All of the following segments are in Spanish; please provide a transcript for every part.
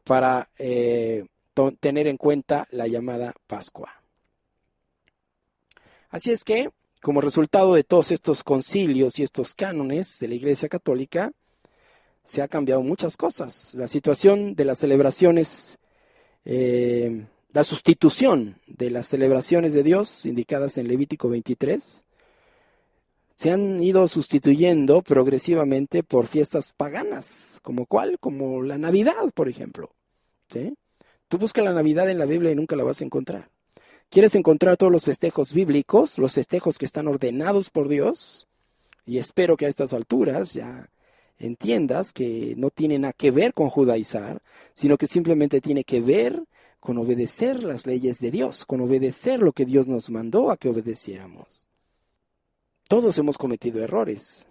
para tener en cuenta la llamada Pascua. Así es que, como resultado de todos estos concilios y estos cánones de la Iglesia Católica, se ha cambiado muchas cosas. La situación de las celebraciones, la sustitución de las celebraciones de Dios indicadas en Levítico 23, se han ido sustituyendo progresivamente por fiestas paganas, como cuál, como la Navidad, por ejemplo. ¿Sí? Tú buscas la Navidad en la Biblia y nunca la vas a encontrar. ¿Quieres encontrar todos los festejos bíblicos, los festejos que están ordenados por Dios? Y espero que a estas alturas ya entiendas que no tiene nada que ver con judaizar, sino que simplemente tiene que ver con obedecer las leyes de Dios, con obedecer lo que Dios nos mandó a que obedeciéramos. Todos hemos cometido errores.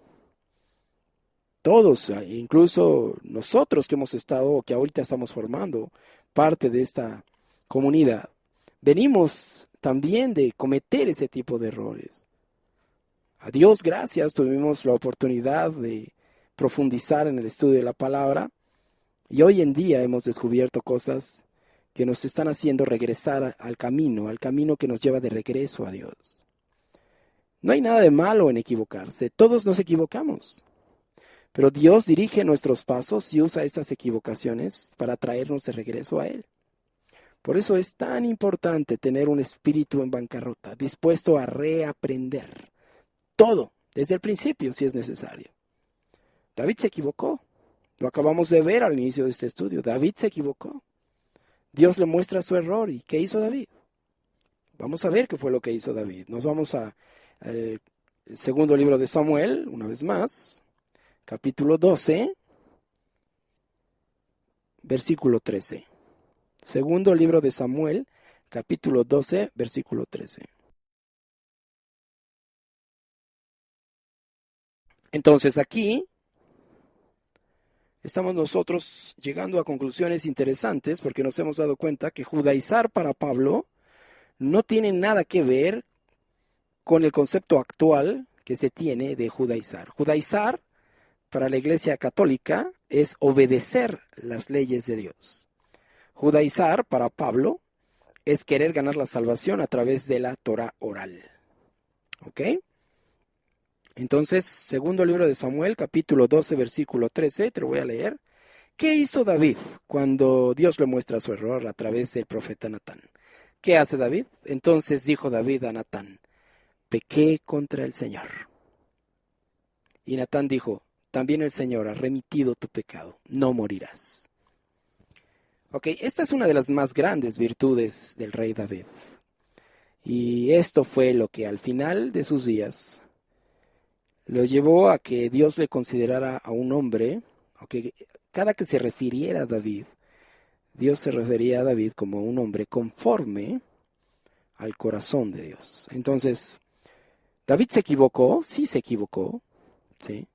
Todos, incluso nosotros que hemos estado o que ahorita estamos formando parte de esta comunidad, venimos también de cometer ese tipo de errores. A Dios gracias, tuvimos la oportunidad de profundizar en el estudio de la palabra y hoy en día hemos descubierto cosas que nos están haciendo regresar al camino que nos lleva de regreso a Dios. No hay nada de malo en equivocarse, todos nos equivocamos. Pero Dios dirige nuestros pasos y usa estas equivocaciones para traernos de regreso a Él. Por eso es tan importante tener un espíritu en bancarrota, dispuesto a reaprender todo, desde el principio si es necesario. David se equivocó, lo acabamos de ver al inicio de este estudio. David se equivocó. Dios le muestra su error y ¿qué hizo David? Vamos a ver qué fue lo que hizo David. Nos vamos al segundo libro de Samuel, una vez más. Capítulo 12, versículo 13. Segundo libro de Samuel, capítulo 12, versículo 13. Entonces aquí estamos nosotros llegando a conclusiones interesantes porque nos hemos dado cuenta que judaizar para Pablo no tiene nada que ver con el concepto actual que se tiene de judaizar. Judaizar para la Iglesia Católica es obedecer las leyes de Dios. Judaizar para Pablo es querer ganar la salvación a través de la Torah oral. ¿Ok? Entonces, segundo libro de Samuel, capítulo 12, versículo 13, te lo voy a leer. ¿Qué hizo David cuando Dios le muestra su error a través del profeta Natán? ¿Qué hace David? Entonces dijo David a Natán, pequé contra el Señor. Y Natán dijo, también el Señor ha remitido tu pecado, no morirás. Ok, esta es una de las más grandes virtudes del rey David. Y esto fue lo que al final de sus días lo llevó a que Dios le considerara a un hombre, okay, cada que se refiriera a David, Dios se refería a David como un hombre conforme al corazón de Dios. Entonces, David se equivocó, sí se equivocó, ¿sí?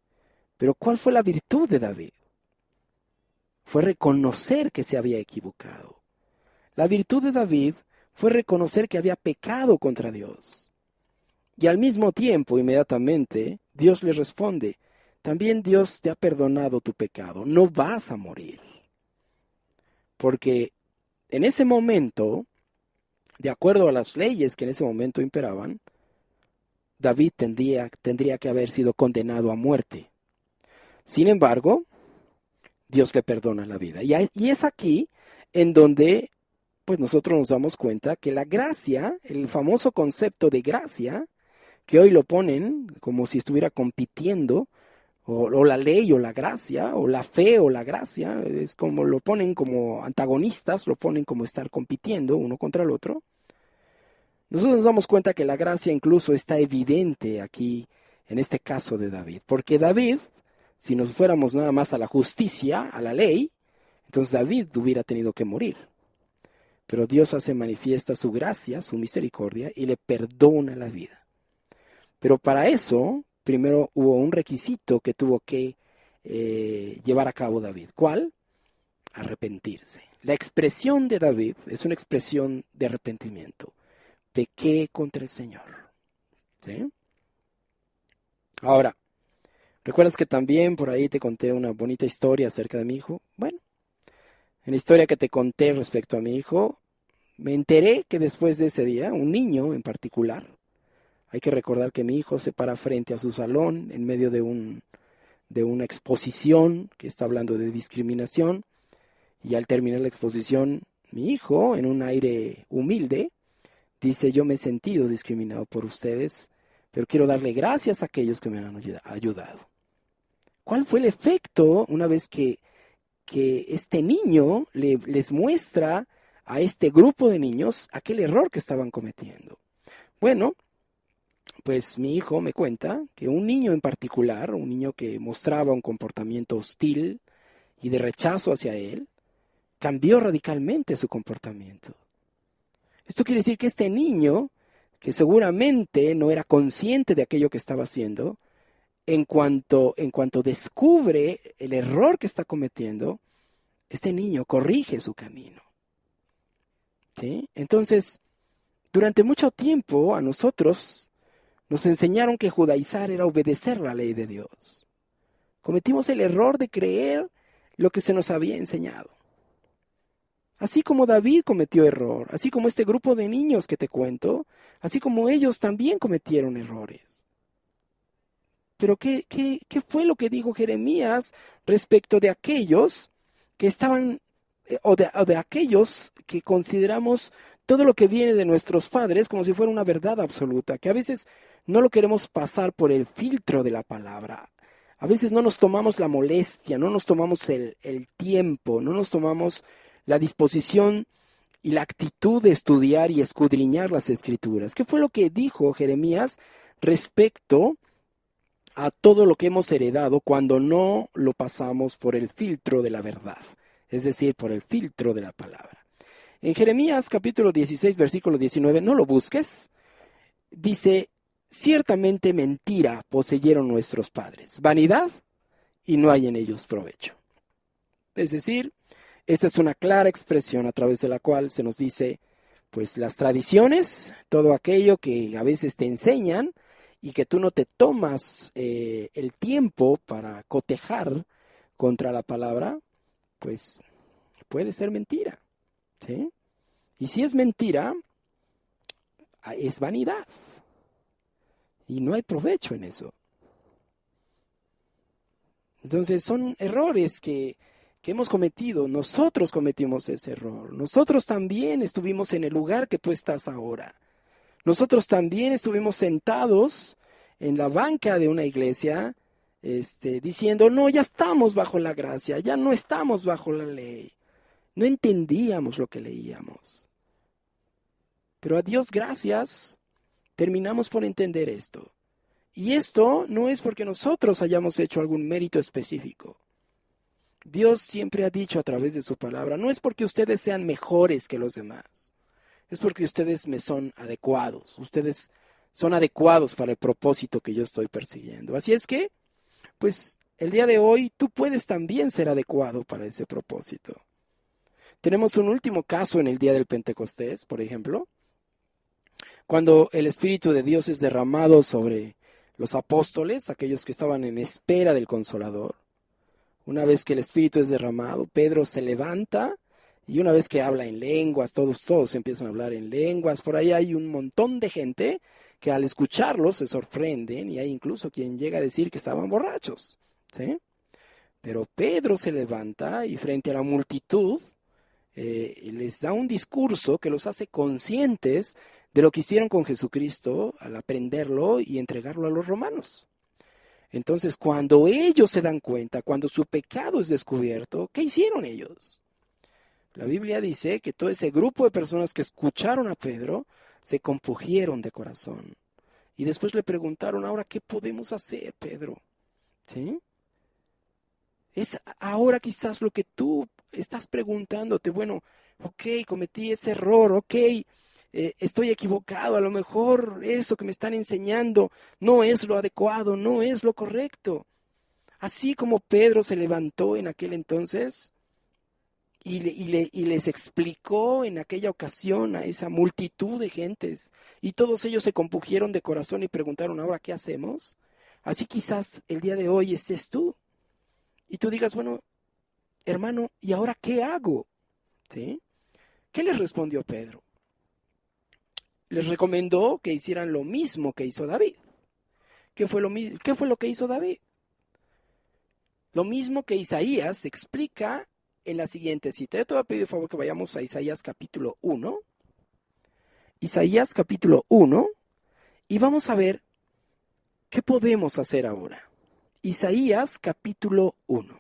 Pero ¿cuál fue la virtud de David? Fue reconocer que se había equivocado. La virtud de David fue reconocer que había pecado contra Dios. Y al mismo tiempo, inmediatamente, Dios le responde, también Dios te ha perdonado tu pecado, no vas a morir. Porque en ese momento, de acuerdo a las leyes que en ese momento imperaban, David tendría que haber sido condenado a muerte. Sin embargo, Dios le perdona la vida. Y es aquí en donde pues nosotros nos damos cuenta que la gracia, el famoso concepto de gracia, que hoy lo ponen como si estuviera compitiendo, o la ley o la gracia, o la fe o la gracia, es como lo ponen como antagonistas, lo ponen como estar compitiendo uno contra el otro. Nosotros nos damos cuenta que la gracia incluso está evidente aquí, en este caso de David, porque David, si nos fuéramos nada más a la justicia, a la ley, entonces David hubiera tenido que morir. Pero Dios hace manifiesta su gracia, su misericordia, y le perdona la vida. Pero para eso, primero hubo un requisito que tuvo que llevar a cabo David. ¿Cuál? Arrepentirse. La expresión de David es una expresión de arrepentimiento. Pequé contra el Señor. ¿Sí? Ahora, ¿recuerdas que también por ahí te conté una bonita historia acerca de mi hijo? Bueno, En la historia que te conté respecto a mi hijo, me enteré que después de ese día, un niño en particular, hay que recordar que mi hijo se para frente a su salón en medio de una exposición que está hablando de discriminación, y al terminar la exposición, mi hijo, en un aire humilde, dice: yo me he sentido discriminado por ustedes, pero quiero darle gracias a aquellos que me han ayudado. ¿Cuál fue el efecto una vez que este niño les muestra a este grupo de niños aquel error que estaban cometiendo? Bueno, pues mi hijo me cuenta que un niño en particular, un niño que mostraba un comportamiento hostil y de rechazo hacia él, cambió radicalmente su comportamiento. Esto quiere decir que este niño, que seguramente no era consciente de aquello que estaba haciendo, en cuanto descubre el error que está cometiendo, este niño corrige su camino. ¿Sí? Entonces, durante mucho tiempo a nosotros nos enseñaron que judaizar era obedecer la ley de Dios. Cometimos el error de creer lo que se nos había enseñado. Así como David cometió error, así como este grupo de niños que te cuento, así como ellos también cometieron errores. Pero ¿qué fue lo que dijo Jeremías respecto de aquellos que estaban, o de aquellos que consideramos todo lo que viene de nuestros padres como si fuera una verdad absoluta, que a veces no lo queremos pasar por el filtro de la palabra? A veces no nos tomamos la molestia, no nos tomamos el tiempo, no nos tomamos la disposición y la actitud de estudiar y escudriñar las Escrituras. ¿Qué fue lo que dijo Jeremías respecto a todo lo que hemos heredado cuando no lo pasamos por el filtro de la verdad? Es decir, por el filtro de la palabra. En Jeremías capítulo 16, versículo 19, no lo busques, dice: ciertamente mentira poseyeron nuestros padres, vanidad, y no hay en ellos provecho. Es decir, esta es una clara expresión a través de la cual se nos dice, pues las tradiciones, todo aquello que a veces te enseñan y que tú no te tomas el tiempo para cotejar contra la palabra, pues puede ser mentira, ¿sí? Y si es mentira, es vanidad. Y no hay provecho en eso. Entonces son errores que hemos cometido. Nosotros cometimos ese error. Nosotros también estuvimos en el lugar que tú estás ahora. Nosotros también estuvimos sentados en la banca de una iglesia, diciendo: no, ya estamos bajo la gracia, ya no estamos bajo la ley. No entendíamos lo que leíamos. Pero a Dios gracias, terminamos por entender esto. Y esto no es porque nosotros hayamos hecho algún mérito específico. Dios siempre ha dicho a través de su palabra: no es porque ustedes sean mejores que los demás, es porque ustedes me son adecuados, ustedes son adecuados para el propósito que yo estoy persiguiendo. Así es que, pues, el día de hoy tú puedes también ser adecuado para ese propósito. Tenemos un último caso en el día del Pentecostés, por ejemplo, cuando el Espíritu de Dios es derramado sobre los apóstoles, aquellos que estaban en espera del Consolador. Una vez que el Espíritu es derramado, Pedro se levanta y una vez que habla en lenguas, todos empiezan a hablar en lenguas. Por ahí hay un montón de gente que al escucharlo se sorprenden y hay incluso quien llega a decir que estaban borrachos, ¿sí? Pero Pedro se levanta y frente a la multitud les da un discurso que los hace conscientes de lo que hicieron con Jesucristo al aprenderlo y entregarlo a los romanos. Entonces, cuando ellos se dan cuenta, cuando su pecado es descubierto, ¿qué hicieron ellos? La Biblia dice que todo ese grupo de personas que escucharon a Pedro se compungieron de corazón. Y después le preguntaron: ahora, ¿qué podemos hacer, Pedro? ¿Sí? Es ahora quizás lo que tú estás preguntándote: bueno, ok, cometí ese error, ok, estoy equivocado, a lo mejor eso que me están enseñando no es lo adecuado, no es lo correcto. Así como Pedro se levantó en aquel entonces y les explicó en aquella ocasión a esa multitud de gentes, y todos ellos se compungieron de corazón y preguntaron: ahora, ¿qué hacemos? Así quizás el día de hoy estés tú y tú digas: bueno, hermano, ¿y ahora qué hago? ¿Sí? ¿Qué les respondió Pedro? Les recomendó que hicieran lo mismo que hizo David. ¿Qué fue lo que hizo David? Lo mismo que Isaías explica en la siguiente cita. Yo te voy a pedir, por favor, que vayamos a Isaías capítulo 1. Isaías capítulo 1. Y vamos a ver qué podemos hacer ahora. Isaías capítulo 1.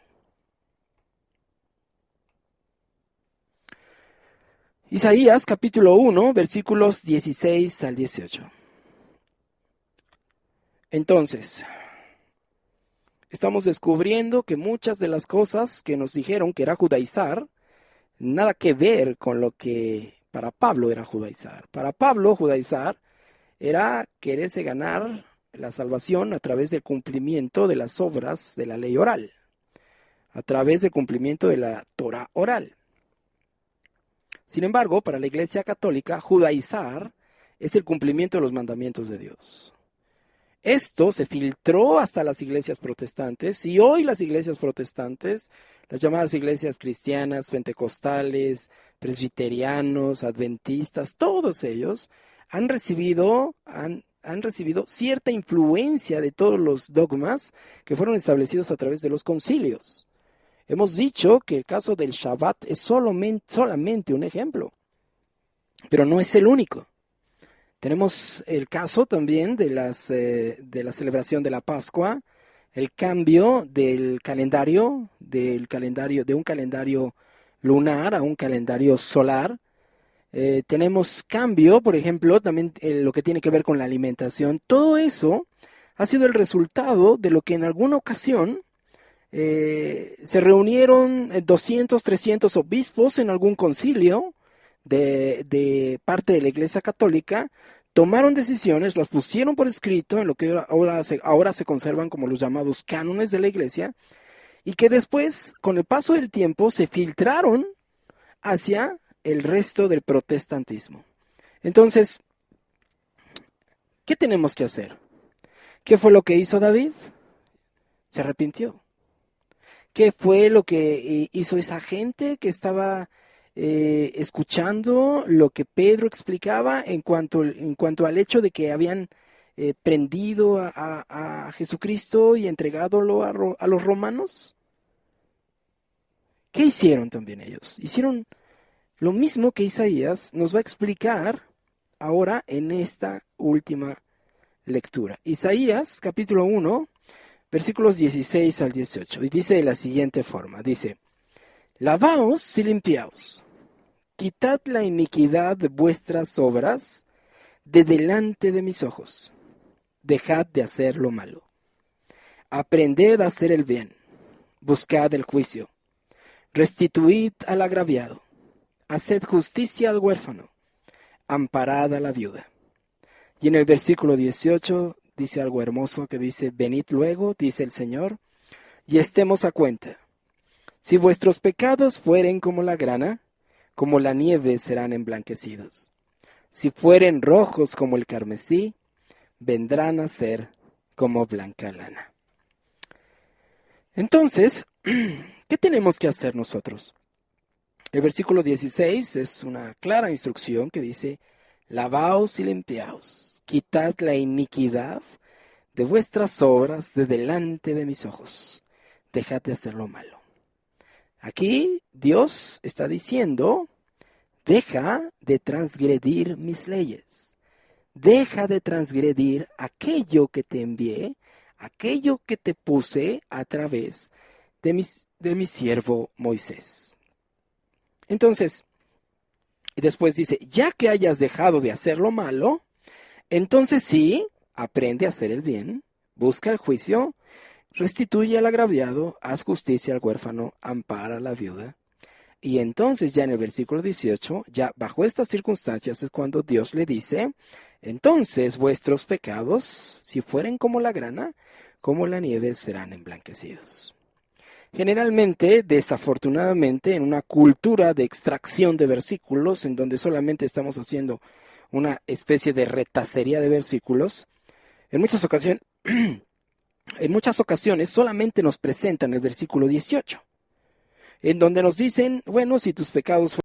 Isaías capítulo 1, versículos 16 al 18. Entonces, estamos descubriendo que muchas de las cosas que nos dijeron que era judaizar, nada que ver con lo que para Pablo era judaizar. Para Pablo, judaizar era quererse ganar la salvación a través del cumplimiento de las obras de la ley oral, a través del cumplimiento de la Torah oral. Sin embargo, para la Iglesia Católica, judaizar es el cumplimiento de los mandamientos de Dios. Esto se filtró hasta las iglesias protestantes y hoy las iglesias protestantes, las llamadas iglesias cristianas, pentecostales, presbiterianos, adventistas, todos ellos han recibido cierta influencia de todos los dogmas que fueron establecidos a través de los concilios. Hemos dicho que el caso del Shabbat es solamente un ejemplo, pero no es el único. Tenemos el caso también de la celebración de la Pascua, el cambio del calendario, de un calendario lunar a un calendario solar. Tenemos cambio, por ejemplo, también lo que tiene que ver con la alimentación. Todo eso ha sido el resultado de lo que en alguna ocasión se reunieron 200, 300 obispos en algún concilio de parte de la Iglesia Católica, tomaron decisiones, las pusieron por escrito en lo que ahora se conservan como los llamados cánones de la Iglesia, y que después, con el paso del tiempo, se filtraron hacia el resto del protestantismo. Entonces, ¿qué tenemos que hacer? ¿Qué fue lo que hizo David? Se arrepintió. ¿Qué fue lo que hizo esa gente que estaba escuchando lo que Pedro explicaba en cuanto al hecho de que habían prendido a Jesucristo y entregadolo a los romanos? ¿Qué hicieron también ellos? Hicieron lo mismo que Isaías nos va a explicar ahora en esta última lectura. Isaías capítulo 1, versículos 16 al 18. Y dice de la siguiente forma, dice: Lavaos y limpiaos, quitad la iniquidad de vuestras obras de delante de mis ojos. Dejad de hacer lo malo. Aprended a hacer el bien. Buscad el juicio. Restituid al agraviado. Haced justicia al huérfano. Amparad a la viuda. Y en el versículo 18 dice algo hermoso que dice: Venid luego, dice el Señor, y estemos a cuenta. Si vuestros pecados fueren como la grana, como la nieve serán emblanquecidos. Si fueren rojos como el carmesí, vendrán a ser como blanca lana. Entonces, ¿qué tenemos que hacer nosotros? El versículo 16 es una clara instrucción que dice: Lavaos y limpiaos, quitad la iniquidad de vuestras obras de delante de mis ojos. Dejad de hacer lo malo. Aquí Dios está diciendo: deja de transgredir mis leyes. Deja de transgredir aquello que te envié, aquello que te puse a través de mi siervo Moisés. Entonces, y después dice: ya que hayas dejado de hacer lo malo, entonces sí, aprende a hacer el bien, busca el juicio, restituye al agraviado, haz justicia al huérfano, ampara a la viuda. Y entonces ya en el versículo 18, ya bajo estas circunstancias es cuando Dios le dice: entonces vuestros pecados, si fueren como la grana, como la nieve, serán emblanquecidos. Generalmente, desafortunadamente, en una cultura de extracción de versículos, en donde solamente estamos haciendo una especie de retacería de versículos, en muchas ocasiones solamente nos presentan el versículo 18, en donde nos dicen: bueno, si tus pecados